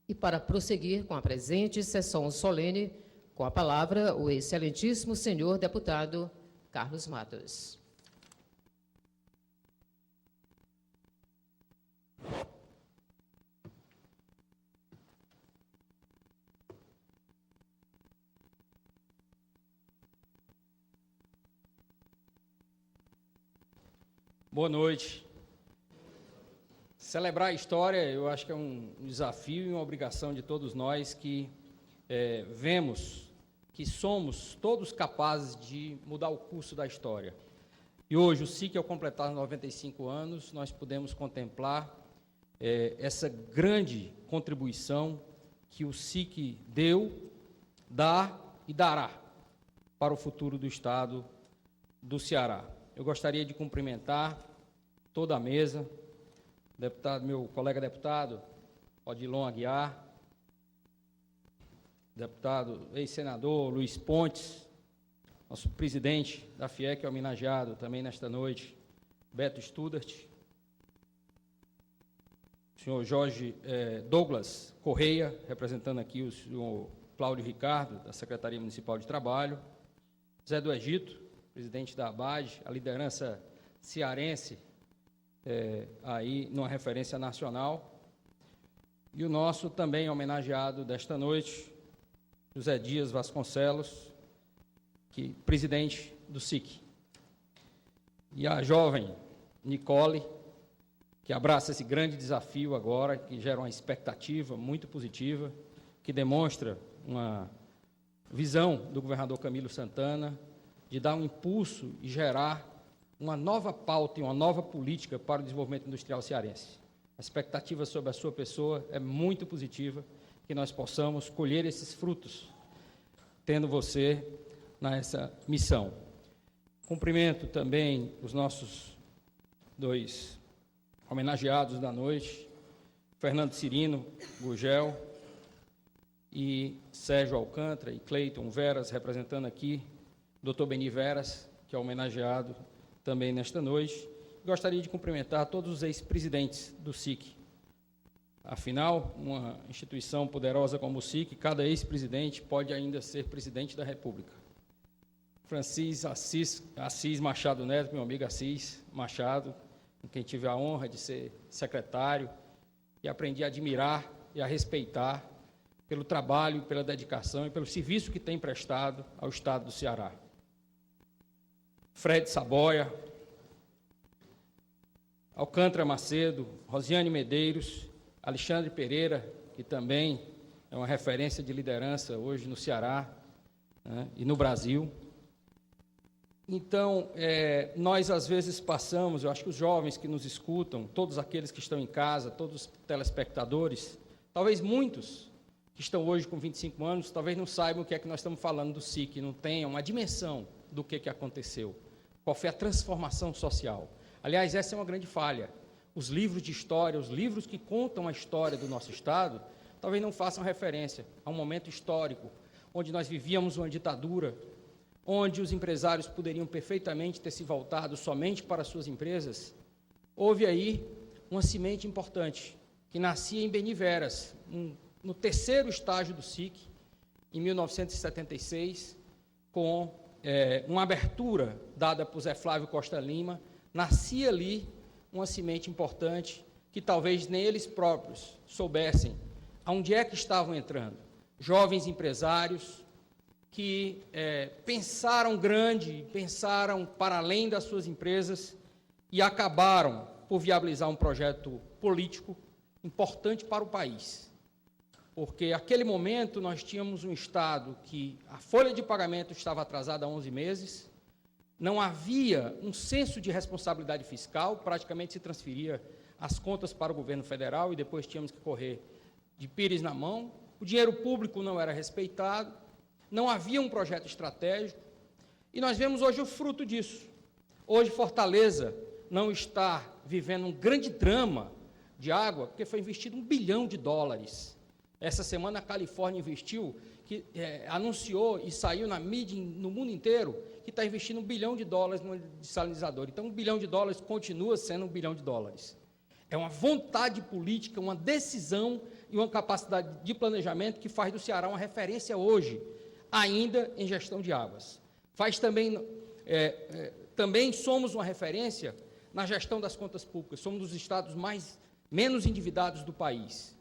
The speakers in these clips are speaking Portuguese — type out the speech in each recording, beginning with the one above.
E para prosseguir com a presente sessão solene, com a palavra o excelentíssimo senhor deputado Carlos Matos. Boa noite. Celebrar a história, eu acho que é um desafio e uma obrigação de todos nós que vemos que somos todos capazes de mudar o curso da história. E hoje, o SIC, ao completar 95 anos, nós podemos contemplar essa grande contribuição que o SIC deu, dá e dará para o futuro do Estado do Ceará. Eu gostaria de cumprimentar toda a mesa, deputado, meu colega deputado, Odilon Aguiar, deputado ex-senador Luiz Pontes, nosso presidente da FIEC, homenageado também nesta noite, Beto Studart, o senhor Jorge Douglas Correia, representando aqui o senhor Cláudio Ricardo, da Secretaria Municipal de Trabalho, Zé do Egito, presidente da ABAD, a liderança cearense, aí numa referência nacional, e o nosso também homenageado desta noite, José Dias Vasconcelos, presidente do SIC, e a jovem Nicole, que abraça esse grande desafio agora, que gera uma expectativa muito positiva, que demonstra uma visão do governador Camilo Santana de dar um impulso e gerar uma nova pauta e uma nova política para o desenvolvimento industrial cearense. A expectativa sobre a sua pessoa é muito positiva, que nós possamos colher esses frutos, tendo você nessa missão. Cumprimento também os nossos dois homenageados da noite, Fernando Cirino Gugel e Sérgio Alcântara e Cleiton Veras, representando aqui Dr. Beni Veras, que é homenageado também nesta noite. Gostaria de cumprimentar todos os ex-presidentes do SIC. Afinal, uma instituição poderosa como o SIC, cada ex-presidente pode ainda ser presidente da República. Francis Assis Machado Neto, meu amigo Assis Machado, com quem tive a honra de ser secretário, e aprendi a admirar e a respeitar pelo trabalho, pela dedicação e pelo serviço que tem prestado ao Estado do Ceará. Fred Saboia, Alcântara Macedo, Rosiane Medeiros, Alexandre Pereira, que também é uma referência de liderança hoje no Ceará, né, e no Brasil. Então, nós às vezes passamos, eu acho que os jovens que nos escutam, todos aqueles que estão em casa, todos os telespectadores, talvez muitos que estão hoje com 25 anos, talvez não saibam o que é que nós estamos falando do SIC, não tenham uma dimensão do que aconteceu, qual foi a transformação social. Aliás, essa é uma grande falha. Os livros de história, os livros que contam a história do nosso Estado, talvez não façam referência a um momento histórico, onde nós vivíamos uma ditadura, onde os empresários poderiam perfeitamente ter se voltado somente para suas empresas. Houve aí uma semente importante, que nascia em Beni Veras, no terceiro estágio do SIC, em 1976, com uma abertura dada por Zé Flávio Costa Lima, nascia ali uma semente importante, que talvez nem eles próprios soubessem aonde é que estavam entrando. Jovens empresários que pensaram grande, pensaram para além das suas empresas e acabaram por viabilizar um projeto político importante para o país. Porque, naquele momento, nós tínhamos um Estado que a folha de pagamento estava atrasada há 11 meses, não havia um senso de responsabilidade fiscal, praticamente se transferia as contas para o governo federal e depois tínhamos que correr de pires na mão, o dinheiro público não era respeitado, não havia um projeto estratégico, e nós vemos hoje o fruto disso. Hoje, Fortaleza não está vivendo um grande drama de água, porque foi investido $1 bilhão. Essa semana a Califórnia investiu, anunciou e saiu na mídia no mundo inteiro, que está investindo $1 bilhão no desalinizador. Então, $1 bilhão continua sendo $1 bilhão. É uma vontade política, uma decisão e uma capacidade de planejamento que faz do Ceará uma referência hoje, ainda em gestão de águas. Também somos uma referência na gestão das contas públicas, somos um dos estados menos endividados do país.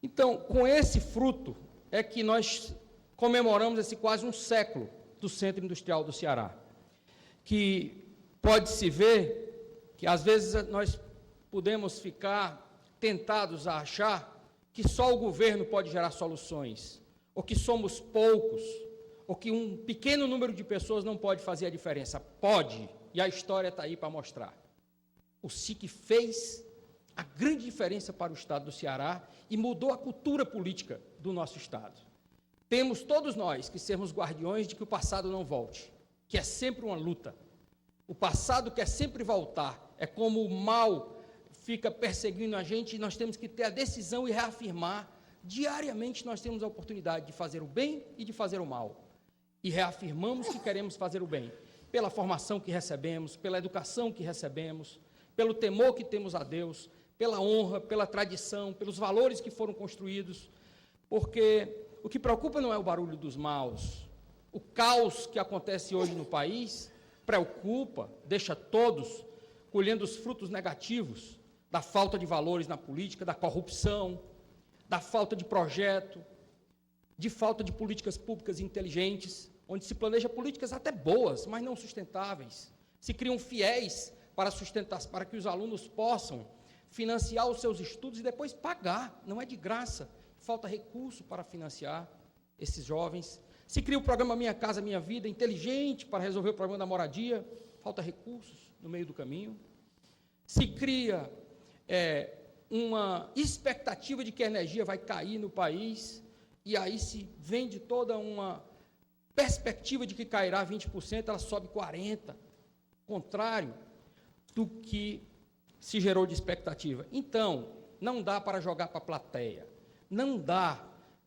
Então, com esse fruto, é que nós comemoramos esse quase um século do Centro Industrial do Ceará, que pode-se ver que, às vezes, nós podemos ficar tentados a achar que só o governo pode gerar soluções, ou que somos poucos, ou que um pequeno número de pessoas não pode fazer a diferença. Pode, e a história está aí para mostrar. O SIC fez a grande diferença para o estado do Ceará e mudou a cultura política do nosso estado. Temos todos nós que sermos guardiões de que o passado não volte, que é sempre uma luta. O passado quer sempre voltar, é como o mal fica perseguindo a gente e nós temos que ter a decisão e reafirmar. Diariamente nós temos a oportunidade de fazer o bem e de fazer o mal. E reafirmamos que queremos fazer o bem, pela formação que recebemos, pela educação que recebemos, pelo temor que temos a Deus, pela honra, pela tradição, pelos valores que foram construídos, porque o que preocupa não é o barulho dos maus. O caos que acontece hoje no país preocupa, deixa todos colhendo os frutos negativos da falta de valores na política, da corrupção, da falta de projeto, de falta de políticas públicas inteligentes, onde se planeja políticas até boas, mas não sustentáveis. Se criam fiéis para que os alunos possam financiar os seus estudos e depois pagar, não é de graça. Falta recurso para financiar esses jovens. Se cria o programa Minha Casa Minha Vida, inteligente para resolver o problema da moradia, falta recursos no meio do caminho. Se cria uma expectativa de que a energia vai cair no país, e aí se vende toda uma perspectiva de que cairá 20%, ela sobe 40%, contrário do que se gerou de expectativa. Então, não dá para jogar para a plateia, não dá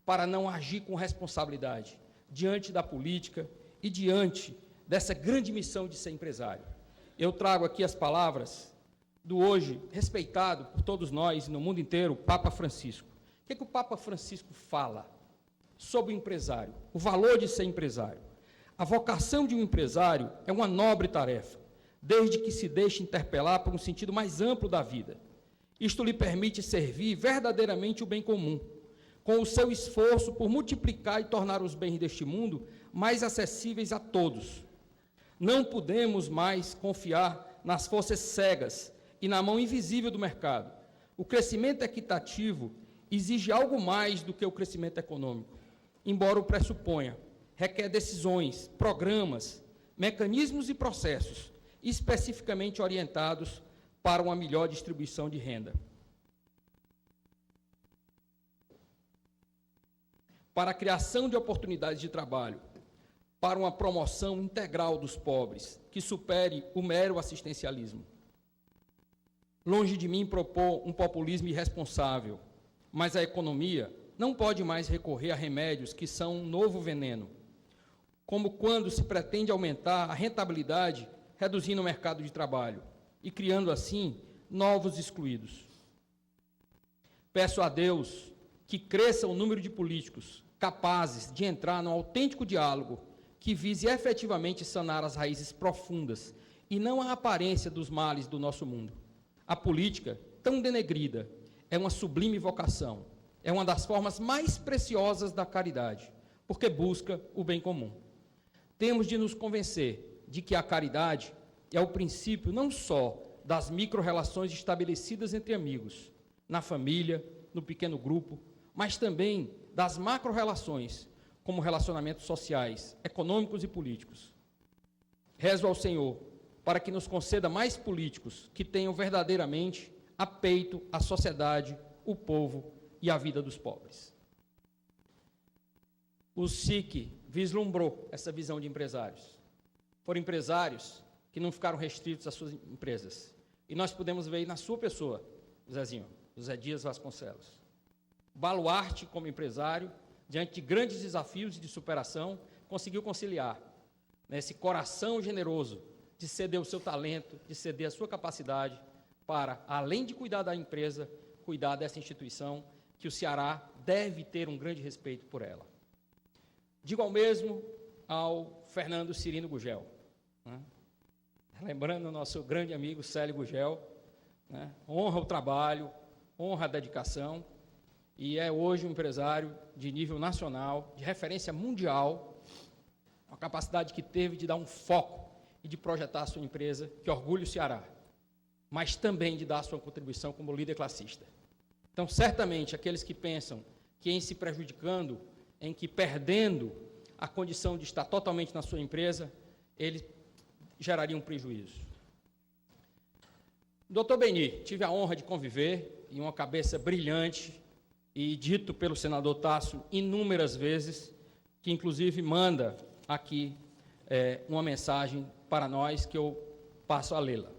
para não agir com responsabilidade diante da política e diante dessa grande missão de ser empresário. Eu trago aqui as palavras do hoje respeitado por todos nós no mundo inteiro, Papa Francisco. O que o Papa Francisco fala sobre o empresário, o valor de ser empresário? A vocação de um empresário é uma nobre tarefa, desde que se deixe interpelar por um sentido mais amplo da vida. Isto lhe permite servir verdadeiramente o bem comum, com o seu esforço por multiplicar e tornar os bens deste mundo mais acessíveis a todos. Não podemos mais confiar nas forças cegas e na mão invisível do mercado. O crescimento equitativo exige algo mais do que o crescimento econômico, embora o pressuponha. Requer decisões, programas, mecanismos e processos especificamente orientados para uma melhor distribuição de renda. Para a criação de oportunidades de trabalho, para uma promoção integral dos pobres, que supere o mero assistencialismo. Longe de mim propor um populismo irresponsável, mas a economia não pode mais recorrer a remédios que são um novo veneno, como quando se pretende aumentar a rentabilidade reduzindo o mercado de trabalho e criando, assim, novos excluídos. Peço a Deus que cresça o número de políticos capazes de entrar num autêntico diálogo que vise efetivamente sanar as raízes profundas e não a aparência dos males do nosso mundo. A política, tão denegrida, é uma sublime vocação, é uma das formas mais preciosas da caridade, porque busca o bem comum. Temos de nos convencer de que a caridade é o princípio não só das micro-relações estabelecidas entre amigos, na família, no pequeno grupo, mas também das macro-relações, como relacionamentos sociais, econômicos e políticos. Rezo ao Senhor para que nos conceda mais políticos que tenham verdadeiramente a peito a sociedade, o povo e a vida dos pobres. O SIC vislumbrou essa visão de empresários. Foram empresários que não ficaram restritos às suas empresas. E nós podemos ver aí na sua pessoa, Zezinho, José Dias Vasconcelos. Baluarte como empresário, diante de grandes desafios de superação, conseguiu conciliar esse coração generoso de ceder o seu talento, de ceder a sua capacidade para, além de cuidar da empresa, cuidar dessa instituição que o Ceará deve ter um grande respeito por ela. Digo ao mesmo ao Fernando Cirino Gugel, né? Lembrando o nosso grande amigo Célio Gugel, né? Honra o trabalho, honra a dedicação, e é hoje um empresário de nível nacional, de referência mundial, a capacidade que teve de dar um foco e de projetar a sua empresa, que orgulha o Ceará, mas também de dar a sua contribuição como líder classista. Então, certamente, aqueles que pensam que em se prejudicando, em que perdendo a condição de estar totalmente na sua empresa, eles gerariam um prejuízo. Dr. Beni, tive a honra de conviver, e uma cabeça brilhante, e dito pelo senador Tasso inúmeras vezes, que inclusive manda aqui uma mensagem para nós, que eu passo a lê-la.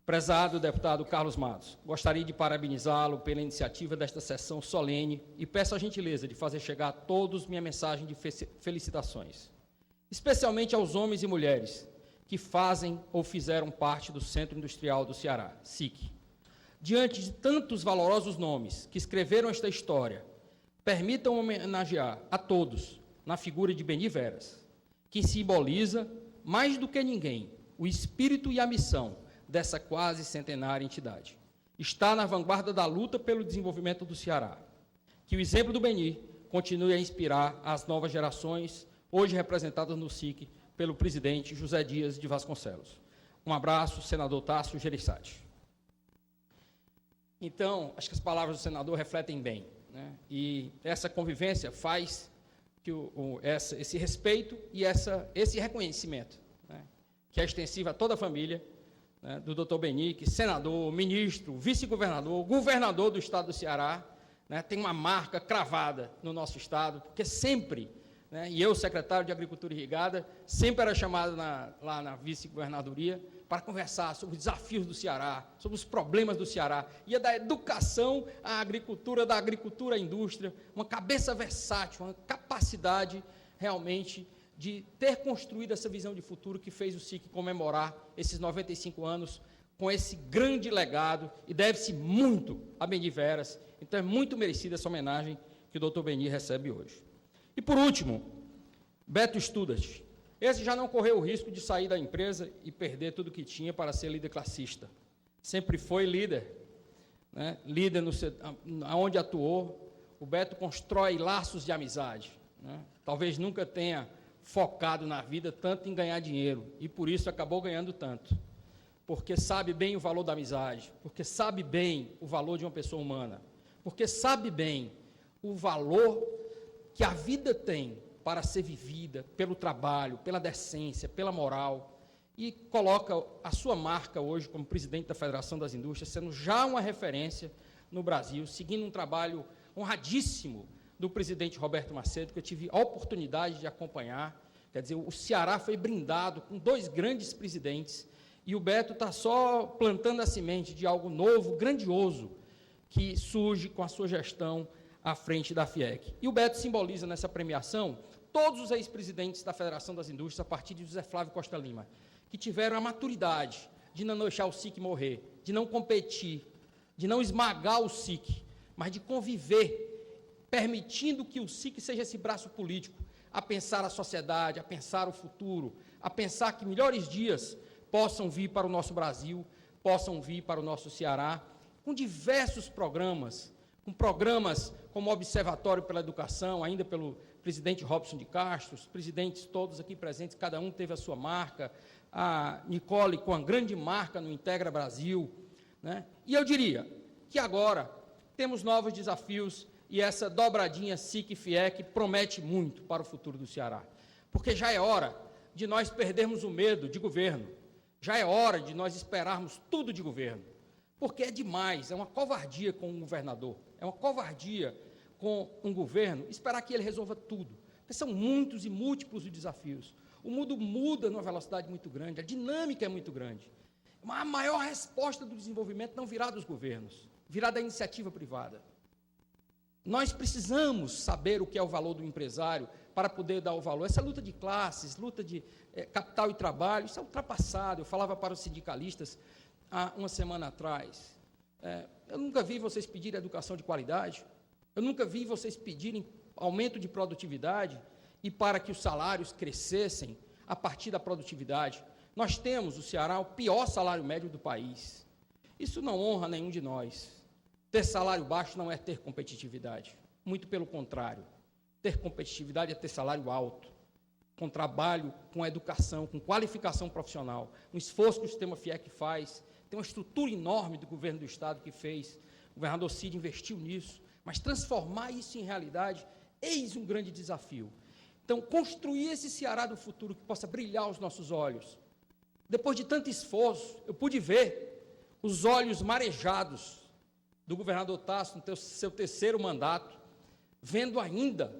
Prezado deputado Carlos Matos, gostaria de parabenizá-lo pela iniciativa desta sessão solene e peço a gentileza de fazer chegar a todos minha mensagem de felicitações, especialmente aos homens e mulheres que fazem ou fizeram parte do Centro Industrial do Ceará, SIC. Diante de tantos valorosos nomes que escreveram esta história, permitam homenagear a todos na figura de Beni Veras, que simboliza, mais do que ninguém, o espírito e a missão dessa quase centenária entidade. Está na vanguarda da luta pelo desenvolvimento do Ceará. Que o exemplo do Beni continue a inspirar as novas gerações, hoje representadas no SIC pelo presidente José Dias de Vasconcelos. Um abraço, senador Tasso Gereissati. Então, acho que as palavras do senador refletem bem, né? E essa convivência faz que esse respeito e esse reconhecimento, né, que é extensivo a toda a família, né, do Dr. Beni, que senador, ministro, vice-governador, governador do estado do Ceará, né, tem uma marca cravada no nosso estado, porque sempre, né, e eu, secretário de Agricultura Irrigada, sempre era chamado lá na vice-governadoria para conversar sobre os desafios do Ceará, sobre os problemas do Ceará, ia da educação à agricultura, da agricultura à indústria, uma cabeça versátil, uma capacidade realmente de ter construído essa visão de futuro que fez o SIC comemorar esses 95 anos com esse grande legado, e deve-se muito a Beni Veras. Então, é muito merecida essa homenagem que o Dr. Beni recebe hoje. E, por último, Beto Studat. Esse já não correu o risco de sair da empresa e perder tudo que tinha para ser líder classista. Sempre foi líder, né? Líder onde atuou. O Beto constrói laços de amizade, né? Talvez nunca tenha focado na vida tanto em ganhar dinheiro, e por isso acabou ganhando tanto, porque sabe bem o valor da amizade, porque sabe bem o valor de uma pessoa humana, porque sabe bem o valor que a vida tem para ser vivida pelo trabalho, pela decência, pela moral, e coloca a sua marca hoje como presidente da Federação das Indústrias, sendo já uma referência no Brasil, seguindo um trabalho honradíssimo do presidente Roberto Macedo, que eu tive a oportunidade de acompanhar. Quer dizer, o Ceará foi brindado com 2 grandes presidentes, e o Beto está só plantando a semente de algo novo, grandioso, que surge com a sua gestão à frente da FIEC. E o Beto simboliza nessa premiação todos os ex-presidentes da Federação das Indústrias, a partir de José Flávio Costa Lima, que tiveram a maturidade de não deixar o SIC morrer, de não competir, de não esmagar o SIC, mas de conviver, permitindo que o SIC seja esse braço político, a pensar a sociedade, a pensar o futuro, a pensar que melhores dias possam vir para o nosso Brasil, possam vir para o nosso Ceará, com diversos programas, com programas como o Observatório pela Educação, ainda pelo presidente Robson de Castro, os presidentes todos aqui presentes, cada um teve a sua marca, a Nicole com a grande marca no Integra Brasil, né? E eu diria que agora temos novos desafios, e essa dobradinha SIC-FIEC promete muito para o futuro do Ceará, porque já é hora de nós perdermos o medo de governo, já é hora de nós esperarmos tudo de governo, porque é demais, é uma covardia com um governador, é uma covardia com um governo esperar que ele resolva tudo, porque são muitos e múltiplos os desafios. O mundo muda numa velocidade muito grande, a dinâmica é muito grande. A maior resposta do desenvolvimento não virá dos governos, virá da iniciativa privada. Nós precisamos saber o que é o valor do empresário para poder dar o valor. Essa luta de classes, luta de capital e trabalho, isso é ultrapassado. Eu falava para os sindicalistas há uma semana atrás, eu nunca vi vocês pedirem educação de qualidade, Eu nunca vi vocês pedirem aumento de produtividade e para que os salários crescessem a partir da produtividade. Nós temos, o Ceará, o pior salário médio do país. Isso não honra nenhum de nós. Ter salário baixo não é ter competitividade. Muito pelo contrário. Ter competitividade é ter salário alto, com trabalho, com educação, com qualificação profissional. Um esforço que o sistema FIEC faz. Tem uma estrutura enorme do governo do Estado que fez. O governador Cid investiu nisso. Mas transformar isso em realidade, eis um grande desafio. Então, construir esse Ceará do futuro que possa brilhar aos nossos olhos. Depois de tanto esforço, eu pude ver os olhos marejados do governador Tasso no seu terceiro mandato, vendo ainda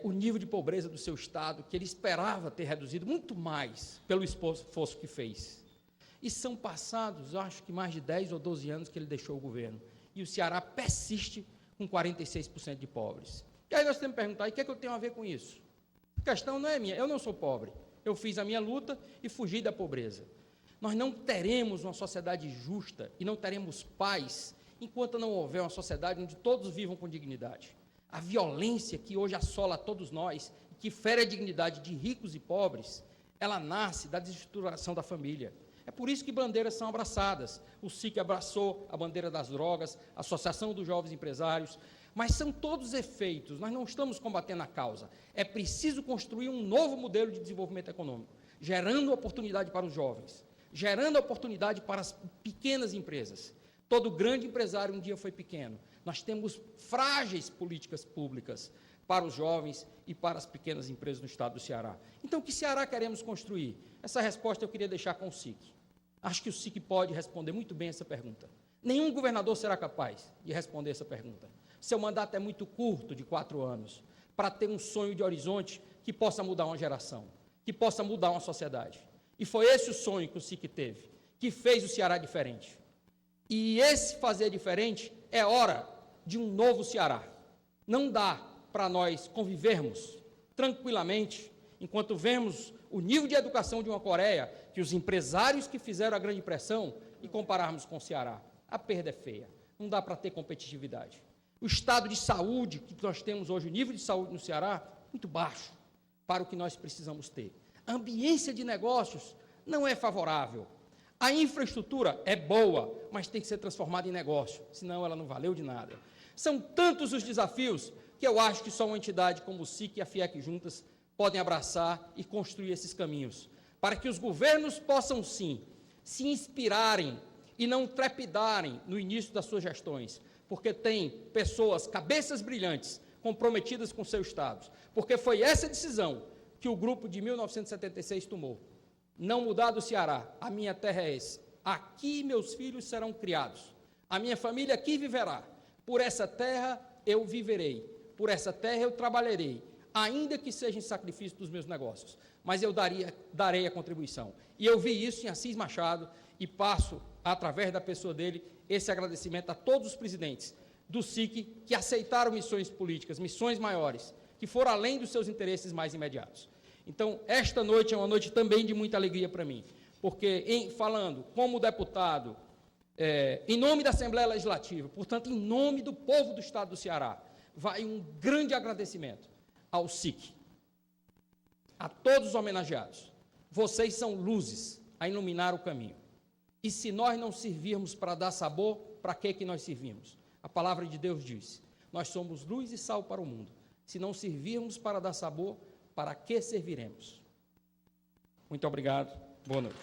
o nível de pobreza do seu estado, que ele esperava ter reduzido muito mais pelo esforço que fez. E são passados, acho que mais de 10 ou 12 anos que ele deixou o governo. E o Ceará persiste com 46% de pobres. E aí nós temos que perguntar, e o que é que eu tenho a ver com isso? A questão não é minha, eu não sou pobre. Eu fiz a minha luta e fugi da pobreza. Nós não teremos uma sociedade justa e não teremos paz enquanto não houver uma sociedade onde todos vivam com dignidade. A violência que hoje assola a todos nós, que fere a dignidade de ricos e pobres, ela nasce da desestruturação da família. É por isso que bandeiras são abraçadas. O SIC abraçou a bandeira das drogas, a Associação dos Jovens Empresários, mas são todos efeitos, nós não estamos combatendo a causa. É preciso construir um novo modelo de desenvolvimento econômico, gerando oportunidade para os jovens, gerando oportunidade para as pequenas empresas. Todo grande empresário um dia foi pequeno. Nós temos frágeis políticas públicas para os jovens e para as pequenas empresas no estado do Ceará. Então, que Ceará queremos construir? Essa resposta eu queria deixar com o SIC. Acho que o SIC pode responder muito bem essa pergunta. Nenhum governador será capaz de responder essa pergunta. Seu mandato é muito curto, de 4 anos, para ter um sonho de horizonte que possa mudar uma geração, que possa mudar uma sociedade. E foi esse o sonho que o SIC teve, que fez o Ceará diferente. E esse fazer diferente é hora de um novo Ceará. Não dá para nós convivermos tranquilamente enquanto vemos o nível de educação de uma Coreia, que os empresários que fizeram a grande pressão, e compararmos com o Ceará. A perda é feia. Não dá para ter competitividade. O estado de saúde que nós temos hoje, o nível de saúde no Ceará, muito baixo para o que nós precisamos ter. A ambiência de negócios não é favorável. A infraestrutura é boa, mas tem que ser transformada em negócio, senão ela não valeu de nada. São tantos os desafios que eu acho que só uma entidade como o SIC e a FIEC juntas podem abraçar e construir esses caminhos, para que os governos possam, sim, se inspirarem e não trepidarem no início das suas gestões, porque tem pessoas, cabeças brilhantes, comprometidas com seus estados, porque foi essa decisão que o grupo de 1976 tomou. Não mudar do Ceará, a minha terra é essa. Aqui meus filhos serão criados, a minha família aqui viverá. Por essa terra eu viverei, por essa terra eu trabalharei, ainda que seja em sacrifício dos meus negócios, mas eu darei a contribuição. E eu vi isso em Assis Machado e passo, através da pessoa dele, esse agradecimento a todos os presidentes do SIC que aceitaram missões políticas, missões maiores, que foram além dos seus interesses mais imediatos. Então, esta noite é uma noite também de muita alegria para mim, porque, falando como deputado, em nome da Assembleia Legislativa, portanto, em nome do povo do Estado do Ceará, vai um grande agradecimento ao SIC, a todos os homenageados. Vocês são luzes a iluminar o caminho. E se nós não servirmos para dar sabor, para que nós servimos? A palavra de Deus diz, nós somos luz e sal para o mundo. Se não servirmos para dar sabor, para que serviremos? Muito obrigado, boa noite.